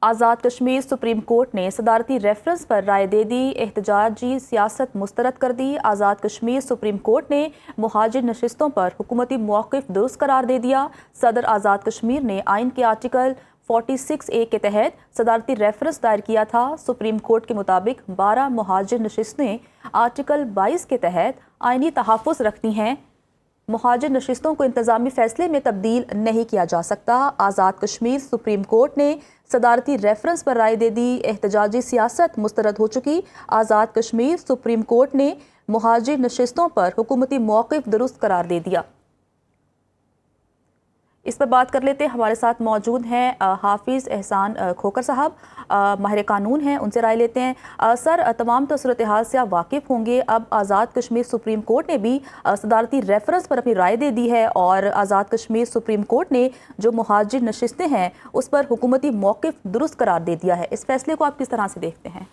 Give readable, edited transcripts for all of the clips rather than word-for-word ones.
Azad Kashmir supreme court ने सदारती reference पर राय दे दी, एहतजाजी सियासत मुस्तरद कर दी। आज़ाद कश्मीर सुप्रीम कोर्ट ने मुहाजिर नशिस्तों पर हुकूमती मौक़िफ़ दुरुस्त करार दे दिया। सदर आज़ाद कश्मीर ने आइन के आर्टिकल 46A के तहत सदारती रेफरेंस दायर किया था। सुप्रीम कोर्ट के मुताबिक 12 मुहाजिर नशिस्तें आर्टिकल 22 के तहत आइनी तहफ़्फ़ुज़ रखती हैं। मुहाजिर नशिस्तों को इंतज़ामी फ़ैसले में तब्दील नहीं किया जा सकता। आज़ाद कश्मीर सुप्रीम कोर्ट ने सदारती रेफरेंस पर राय दे दी, एहतजाजी सियासत मुस्तरद हो चुकी। आज़ाद कश्मीर सुप्रीम कोर्ट ने मुहाजिर नशिस्तों पर हुकूमती मौक़िफ़ दुरुस्त करार दे दिया। इस पर बात कर लेते हैं, हमारे साथ मौजूद हैं हाफिज़ एहसान खोकर साहब, माहिर कानून हैं, उनसे राय लेते हैं। सर, तमाम तो सूरत हाल से आप वाकिफ़ होंगे। अब आज़ाद कश्मीर सुप्रीम कोर्ट ने भी सदारती रेफरेंस पर अपनी राय दे दी है और आज़ाद कश्मीर सुप्रीम कोर्ट ने जो मुहाजिर नशिस्तें हैं उस पर हुकूमती मौक़िफ़ दुरुस्त करार दे दिया है। इस फैसले को आप किस तरह से देखते हैं?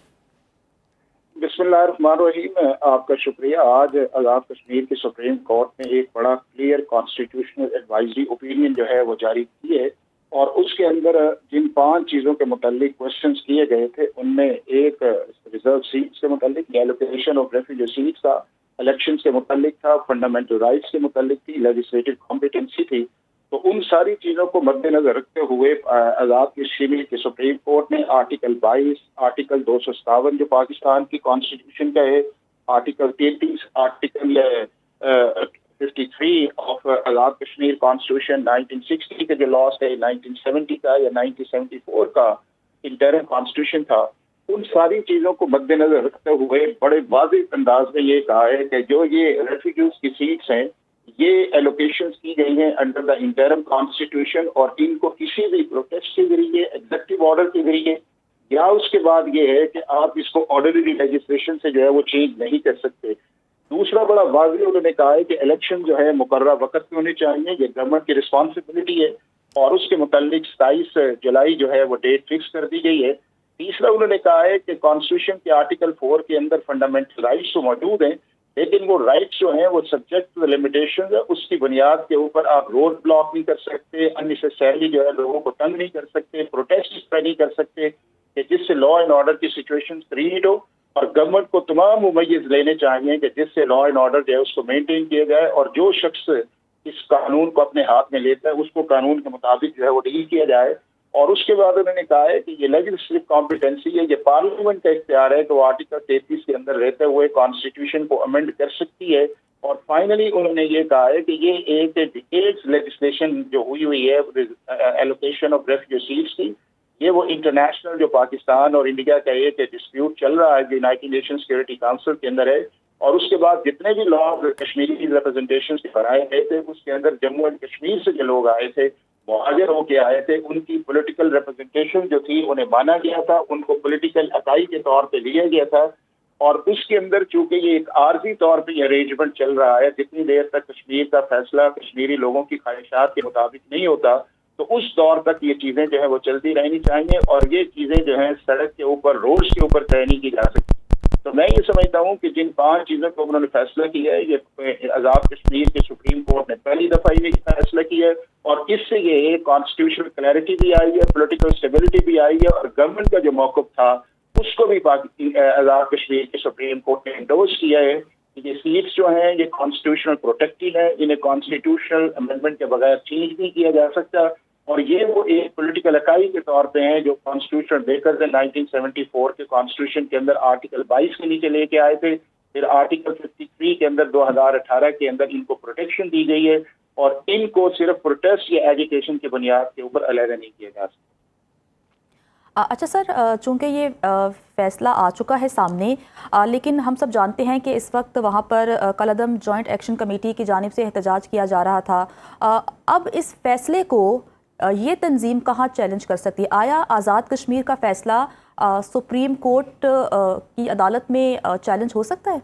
बिस्मिल्लाहिर्रहमानिर्रहीम, आपका शुक्रिया। आज आज़ाद कश्मीर की सुप्रीम कोर्ट ने एक बड़ा क्लियर कॉन्स्टिट्यूशनल एडवाइजरी ओपिनियन जो है वो जारी की है और उसके अंदर जिन 5 चीज़ों के मुतालिक क्वेश्चंस किए गए थे उनमें एक रिजर्व सीट्स के मुतालिक, एलोकेशन ऑफ रेफ्यूजी सीट्स था, इलेक्शंस के मुतालिक था, फंडामेंटल राइट्स के मुतालिक थी, लेजिस्लेटिव कॉम्पिटेंसी थी। तो उन सारी चीज़ों को मद्देनजर रखते हुए आज़ाद कश्मीर की सुप्रीम कोर्ट ने आर्टिकल 22, आर्टिकल 257 जो पाकिस्तान की कॉन्स्टिट्यूशन का है, article 33, article 53 of Azad Kashmir constitution 1960 के जो लॉस है, 1970 का या 1974 का इंटरम कॉन्स्टिट्यूशन था, उन सारी चीज़ों को मद्देनजर रखते हुए बड़े वाज़ेह अंदाज में ये कहा है कि जो ये रेफ्यूजीज की सीट्स हैं ये एलोकेशंस की गई हैं अंडर द इंटरम कॉन्स्टिट्यूशन और इनको किसी भी प्रोटेस्ट के जरिए, एग्जीक्यूटिव ऑर्डर के जरिए या उसके बाद ये है कि आप इसको ऑर्डिनरी लेजिस्लेशन से जो है वो चेंज नहीं कर सकते। दूसरा बड़ा वाज़ेह उन्होंने कहा है कि इलेक्शन जो है मुकर्रर वक्त में होने चाहिए, ये गवर्नमेंट की रिस्पॉन्सिबिलिटी है और उसके मुतालिक 27 जुलाई जो है वो डेट फिक्स कर दी गई है। तीसरा उन्होंने कहा है कि कॉन्स्टिट्यूशन के आर्टिकल 4 के अंदर फंडामेंटल राइट्स तो मौजूद हैं, लेकिन वो राइट्स जो हैं वो सब्जेक्ट टू लिमिटेशन है। उसकी बुनियाद के ऊपर आप रोड ब्लॉक नहीं कर सकते, अननेसेसरली जो है लोगों को तंग नहीं कर सकते, प्रोटेस्ट इस तरह नहीं कर सकते कि जिससे लॉ एंड ऑर्डर की सिचुएशन क्रिएट हो। और गवर्नमेंट को तमाम मुमय्यज़ लेने चाहिए कि जिससे लॉ एंड ऑर्डर जो है उसको मेनटेन किया जाए और जो शख्स इस कानून को अपने हाथ में लेता है उसको कानून के मुताबिक जो है वो डील किया जाए। और उसके बाद उन्होंने कहा है कि ये लेजिस्लेटिव कॉम्पिटेंसी है, ये पार्लियामेंट का इख्तियार है कि वो आर्टिकल 33 के अंदर रहते हुए कॉन्स्टिट्यूशन को अमेंड कर सकती है। और फाइनली उन्होंने ये कहा है कि ये एक डिकेड्स लेजिस्लेशन जो हुई है एलोकेशन ऑफ रेफ्यूजी सीट्स की, ये वो इंटरनेशनल जो पाकिस्तान और इंडिया का एक डिस्प्यूट चल रहा है जो यूनाइटेड नेशन सिक्योरिटी काउंसिल के अंदर है। और उसके बाद जितने भी लोग कश्मीरी रिप्रेजेंटेशन से बनाए गए थे उसके अंदर जम्मू एंड कश्मीर से जो लोग आए थे, मुहाजिर होके आए थे, उनकी पॉलिटिकल रिप्रेजेंटेशन जो थी उन्हें माना गया था, उनको पॉलिटिकल अकाई के तौर पे लिया गया था। और उसके अंदर चूंकि ये एक आर्जी तौर पे ये अरेंजमेंट चल रहा है, जितनी देर तक कश्मीर का फैसला कश्मीरी लोगों की ख्वाहिशात के मुताबिक नहीं होता तो उस दौर तक ये चीज़ें जो है वो चलती रहनी चाहिए और ये चीज़ें जो है सड़क के ऊपर, रोड्स के ऊपर तय नहीं की जा सकती। तो मैं ये समझता हूँ कि जिन 5 चीज़ों को उन्होंने फैसला किया है, ये आज़ाद कश्मीर के सुप्रीम कोर्ट ने पहली दफ़ा ये फैसला किया है और इससे ये कॉन्स्टिट्यूशनल क्लैरिटी भी आई है, पॉलिटिकल स्टेबिलिटी भी आई है और गवर्नमेंट का जो मौक़िफ़ था उसको भी आज़ाद कश्मीर के सुप्रीम कोर्ट ने इंडोर्स किया है कि ये सीट्स जो हैं ये कॉन्स्टिट्यूशनल प्रोटेक्टेड है, इन्हें कॉन्स्टिट्यूशनल अमेंडमेंट के बगैर चेंज नहीं किया जा सकता। और ये वो एक पॉलिटिकल इकाई के तौर पे हैं जो कॉन्स्टिट्यूशन मेकर्स 1974 के कॉन्स्टिट्यूशन के अंदर आर्टिकल 22 के नीचे लेके आए थे, फिर आर्टिकल 53 के अंदर 2018 के अंदर इनको प्रोटेक्शन दी गई है और इनको सिर्फ प्रोटेस्ट या एजुकेशन की बुनियाद के ऊपर अलग नहीं किया जा सकता। अच्छा सर, चूँकि ये फ़ैसला आ चुका है सामने, लेकिन हम सब जानते हैं कि इस वक्त वहाँ पर कलअदम जॉइंट एक्शन कमेटी की जानिब से एहतजाज किया जा रहा था। अब इस फ़ैसले को ये तंजीम कहाँ चैलेंज कर सकती है? आया आज़ाद कश्मीर का फ़ैसला सुप्रीम कोर्ट की अदालत में चैलेंज हो सकता है?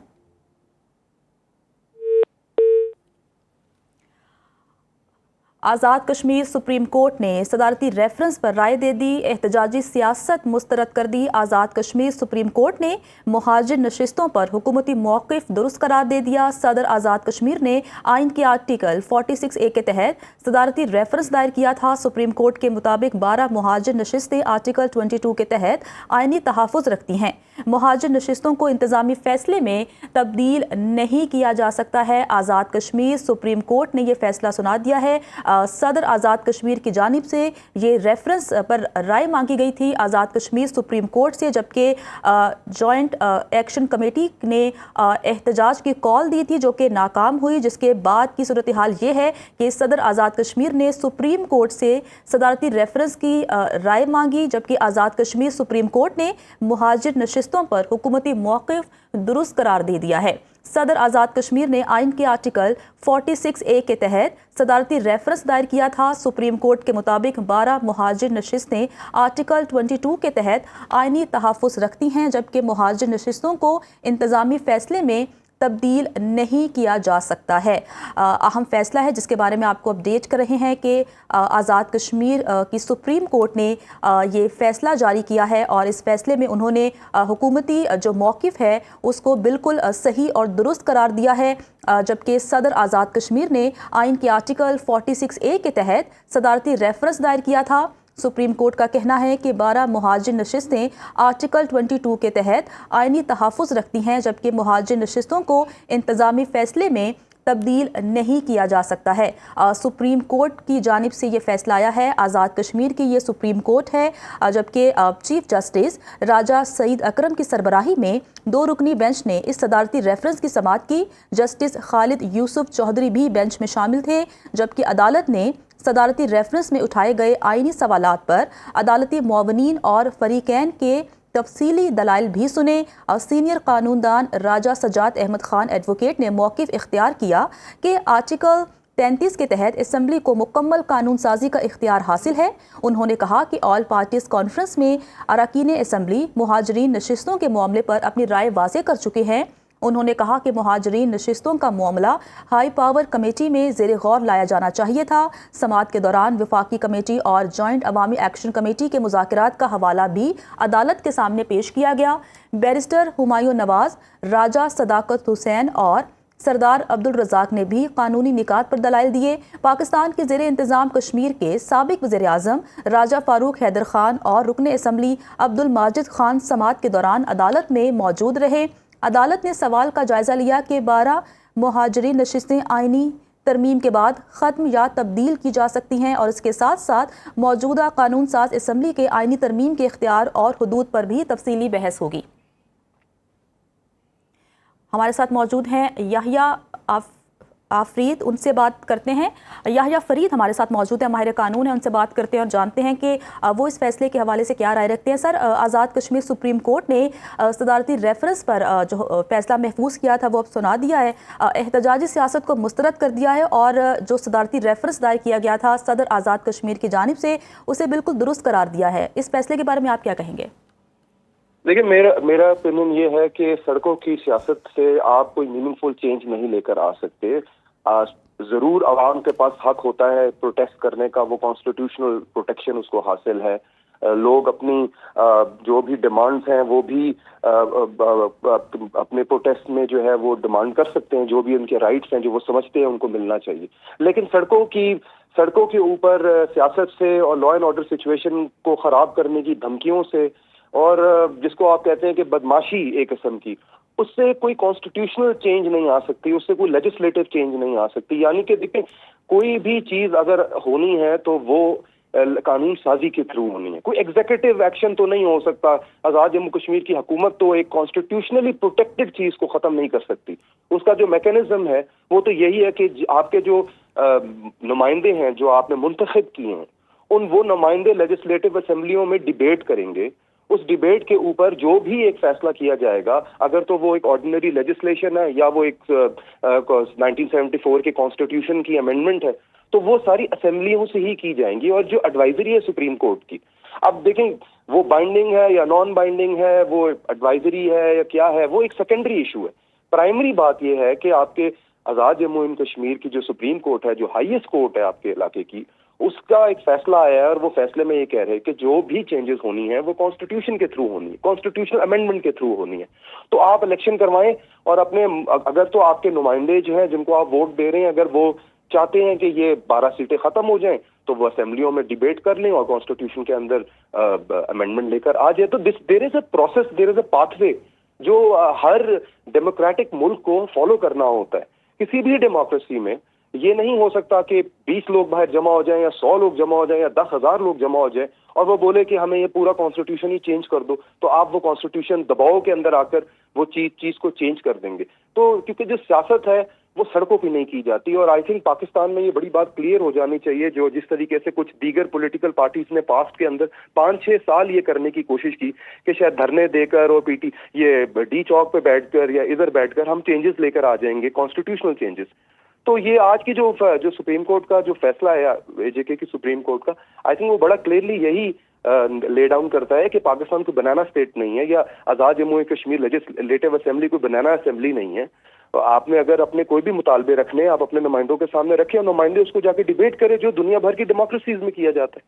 आज़ाद कश्मीर सुप्रीम कोर्ट ने सदारती रेफरेंस पर राय दे दी, एहतजाजी सियासत मुस्तरद कर दी। आज़ाद कश्मीर सुप्रीम कोर्ट ने मुहाजिर नशिस्तों पर हुकूमती मौक़िफ़ दुरुस्त करार दे दिया। सदर आज़ाद कश्मीर ने आइन के आर्टिकल 46A के तहत सदारती रेफरेंस दायर किया था। सुप्रीम कोर्ट के मुताबिक 12 मुहाजिर नशिस्तें आर्टिकल 22 के तहत आइनी तहफ़्फ़ुज़ रखती हैं। मुहाजिर नशिस्तों को इंतज़ामी फ़ैसले में तब्दील नहीं किया जा सकता है। आज़ाद कश्मीर सुप्रीम कोर्ट ने यह फ़ैसला सुना दिया है। सदर आज़ाद कश्मीर की जानिब से ये रेफरेंस पर राय मांगी गई थी आज़ाद कश्मीर सुप्रीम कोर्ट से, जबकि जॉइंट एक्शन कमेटी ने एहतजाज की कॉल दी थी जो कि नाकाम हुई, जिसके बाद की सूरत हाल ये है कि सदर आज़ाद कश्मीर ने सुप्रीम कोर्ट से सदारती रेफरेंस की राय मांगी, जबकि आज़ाद कश्मीर सुप्रीम कोर्ट ने मुहाजिर नशिस्तों पर हुकूमती मौक़िफ़ दुरुस्त करार दे दिया है। सदर आज़ाद कश्मीर ने आइन के आर्टिकल 46A के तहत सदारती रेफरेंस दायर किया था। सुप्रीम कोर्ट के मुताबिक 12 मुहाजिर नशिस्तें आर्टिकल 22 के तहत आइनी तहफ़्फ़ुज़ रखती हैं, जबकि मुहाजिर नशिस्तों को इंतज़ामी फ़ैसले में तब्दील नहीं किया जा सकता है। अहम फ़ैसला है जिसके बारे में आपको अपडेट कर रहे हैं कि आज़ाद कश्मीर की सुप्रीम कोर्ट ने ये फ़ैसला जारी किया है और इस फ़ैसले में उन्होंने हुकूमती जो मौक़िफ़ है उसको बिल्कुल सही और दुरुस्त करार दिया है, जबकि सदर आज़ाद कश्मीर ने आइन के आर्टिकल 46A के तहत सदारती रेफरेंस दायर किया था। सुप्रीम कोर्ट का कहना है कि 12 मुहाजिर नशिस्तें आर्टिकल 22 के तहत आइनी तहफ़्फ़ुज़ रखती हैं, जबकि मुहाजिर नशिस्तों को इंतज़ामी फ़ैसले में तब्दील नहीं किया जा सकता है। सुप्रीम कोर्ट की जानिब से ये फ़ैसला आया है। आज़ाद कश्मीर की ये सुप्रीम कोर्ट है, जबकि चीफ जस्टिस राजा सईद अकरम की सरबराही में 2 रुकनी बेंच ने इस सदारती रेफरेंस की समाअत की। जस्टिस खालिद यूसुफ चौधरी भी बेंच में शामिल थे, जबकि अदालत ने सदारती रेफरेंस में उठाए गए आइनी सवालात पर अदालती मुआवनीन और फरीकैन के तफसीली दलाइल भी सुने। सीनियर कानूनदान राजा सजाद अहमद खान एडवोकेट ने मौक़िफ़ इख्तियार किया कि आर्टिकल 33 के तहत असम्बली को मुकम्मल कानून साजी का इख्तियार हासिल है। उन्होंने कहा कि ऑल पार्टीज़ कॉन्फ्रेंस में अरकान असम्बली मुहाजिरीन नशिस्तों के मामले पर अपनी राय वाज़े कर चुके हैं। उन्होंने कहा कि मुहाजिरीन नशिस्तों का मामला हाई पावर कमेटी में ज़ेर गौर लाया जाना चाहिए था। समाअत के दौरान वफाकी कमेटी और जॉइंट अवामी एक्शन कमेटी के मुज़ाकरात का हवाला भी अदालत के सामने पेश किया गया। बैरिस्टर हुमायूं नवाज, राजा सदाकत हुसैन और सरदार अब्दुल रज़ाक ने भी कानूनी निकात पर दलाइल दिए। पाकिस्तान के ज़ेरे इंतज़ाम कश्मीर के साबिक वज़ीर आज़म राजा फ़ारूक हैदर खान और रुकन असम्बली अब्दुल माजिद खान समाअत के दौरान अदालत में मौजूद रहे। अदालत ने सवाल का जायज़ा लिया कि 12 मुहाजिरीन नशिस्तें आइनी तरमीम के बाद ख़त्म या तब्दील की जा सकती हैं और इसके साथ साथ मौजूदा कानून साज असम्बली के आइनी तरमीम के इख्तियार और हुदूद पर भी तफसीली बहस होगी। हमारे साथ मौजूद हैं याहिया आफरीद, उनसे बात करते हैं। याहिया फरीद हमारे साथ मौजूद है, माहिर कानून है, उनसे बात करते हैं और जानते हैं कि वो इस फैसले के हवाले से क्या राय रखते हैं। Sir, Azad Kashmir supreme court ने सदारती रेफरेंस पर जो फैसला महफूज किया था वो अब सुना दिया है, एहतजाजी सियासत को मुस्तरद कर दिया है और जो सदारती रेफरेंस दायर किया गया था सदर आज़ाद कश्मीर की जानिब से उसे बिल्कुल दुरुस्त करार दिया है। इस फैसले के बारे में आप क्या कहेंगे? देखिए, मेरा ओपिनियन ये है कि सड़कों की सियासत से आप कोई मीनिंगफुल चेंज नहीं लेकर आ सकते। जरूर आवाम के पास हक होता है प्रोटेस्ट करने का, वो कॉन्स्टिट्यूशनल प्रोटेक्शन उसको हासिल है। लोग अपनी जो भी डिमांड्स हैं वो भी अपने प्रोटेस्ट में जो है वो डिमांड कर सकते हैं, जो भी उनके राइट्स हैं जो वो समझते हैं उनको मिलना चाहिए। लेकिन सड़कों के ऊपर सियासत से और लॉ एंड ऑर्डर सिचुएशन को खराब करने की धमकियों से और जिसको आप कहते हैं कि बदमाशी एक किस्म की, उससे कोई कॉन्स्टिट्यूशनल चेंज नहीं आ सकती, उससे कोई लेजिस्लेटिव चेंज नहीं आ सकती। यानी कि देखिए, कोई भी चीज अगर होनी है तो वो कानून साजी के थ्रू होनी है, कोई एग्जीक्यूटिव एक्शन तो नहीं हो सकता। आज़ाद जम्मू कश्मीर की हुकूमत तो एक कॉन्स्टिट्यूशनली प्रोटेक्टेड चीज को खत्म नहीं कर सकती। उसका जो मैकेनिज्म है वो तो यही है कि आपके जो नुमाइंदे हैं जो आपने मुंतखब किए हैं, वो नुमाइंदे लेजिस्लेटिव असेंबलियों में डिबेट करेंगे। उस डिबेट के ऊपर जो भी एक फैसला किया जाएगा, अगर तो वो एक ऑर्डिनरी लेजिस्लेशन है या वो एक 1974 के कॉन्स्टिट्यूशन की अमेंडमेंट है, तो वो सारी असेंबलियों से ही की जाएंगी। और जो एडवाइजरी है सुप्रीम कोर्ट की, अब देखें वो बाइंडिंग है या नॉन बाइंडिंग है, वो एडवाइजरी है या क्या है, वो एक सेकेंडरी इशू है। प्राइमरी बात यह है कि आपके آزاد جموں اینڈ کشمیر کی جو سپریم کورٹ ہے, جو ہائیسٹ کورٹ ہے آپ کے علاقے کی, اس کا ایک فیصلہ آیا ہے اور وہ فیصلے میں یہ کہہ رہے ہیں کہ جو بھی چینجز ہونی ہے وہ کانسٹیٹیوشن کے تھرو ہونی ہے, کانسٹیٹیوشنل امینڈمنٹ کے تھرو ہونی ہے. تو آپ الیکشن کروائیں اور اپنے اگر تو آپ کے نمائندے جو ہیں جن کو آپ ووٹ دے رہے ہیں اگر وہ چاہتے ہیں کہ یہ 12 سیٹیں ختم ہو جائیں تو وہ اسمبلیوں میں ڈیبیٹ کر لیں اور کانسٹیٹیوشن کے اندر امینڈمنٹ لے کر آ جائے. تو دیر از a process, there is a path way جو ہر ڈیموکریٹک ملک کو فالو کرنا ہوتا ہے. کسی بھی ڈیموکریسی میں یہ نہیں ہو سکتا کہ 20 لوگ باہر جمع ہو جائیں یا 100 لوگ جمع ہو جائیں یا 10,000 لوگ جمع ہو جائیں اور وہ بولے کہ ہمیں یہ پورا کانسٹیٹیوشن ہی چینج کر دو, تو آپ وہ کانسٹیٹیوشن دباؤ کے اندر آ کر وہ چیز کو چینج کر دیں گے. تو کیونکہ جو سیاست ہے وہ سڑکوں پہ نہیں کی جاتی, اور آئی تھنک پاکستان میں یہ بڑی بات کلیئر ہو جانی چاہیے. جو جس طریقے سے کچھ دیگر پولیٹیکل پارٹیز نے پاسٹ کے اندر 5-6 سال یہ کرنے کی کوشش کی کہ شاید دھرنے دے کر اور یہ ڈی چوک پہ بیٹھ کر یا ادھر بیٹھ کر ہم چینجز لے کر آ جائیں گے, کانسٹیٹیوشنل چینجز. تو یہ آج کی جو سپریم کورٹ کا جو فیصلہ ہے اے جے کے کی سپریم کورٹ کا, آئی تھنک وہ بڑا کلیئرلی یہی لے ڈاؤن کرتا ہے کہ پاکستان کوئی بنانا اسٹیٹ نہیں ہے, یا آزاد جموں کشمیر لیجسلیٹو اسمبلی کوئی بنانا اسمبلی نہیں ہے. آپ نے اگر اپنے کوئی بھی مطالبے رکھنے آپ اپنے نمائندوں کے سامنے رکھیں اور نمائندے اس کو جا کے ڈیبیٹ کرے جو دنیا بھر کی ڈیموکریسیز میں کیا جاتا ہے.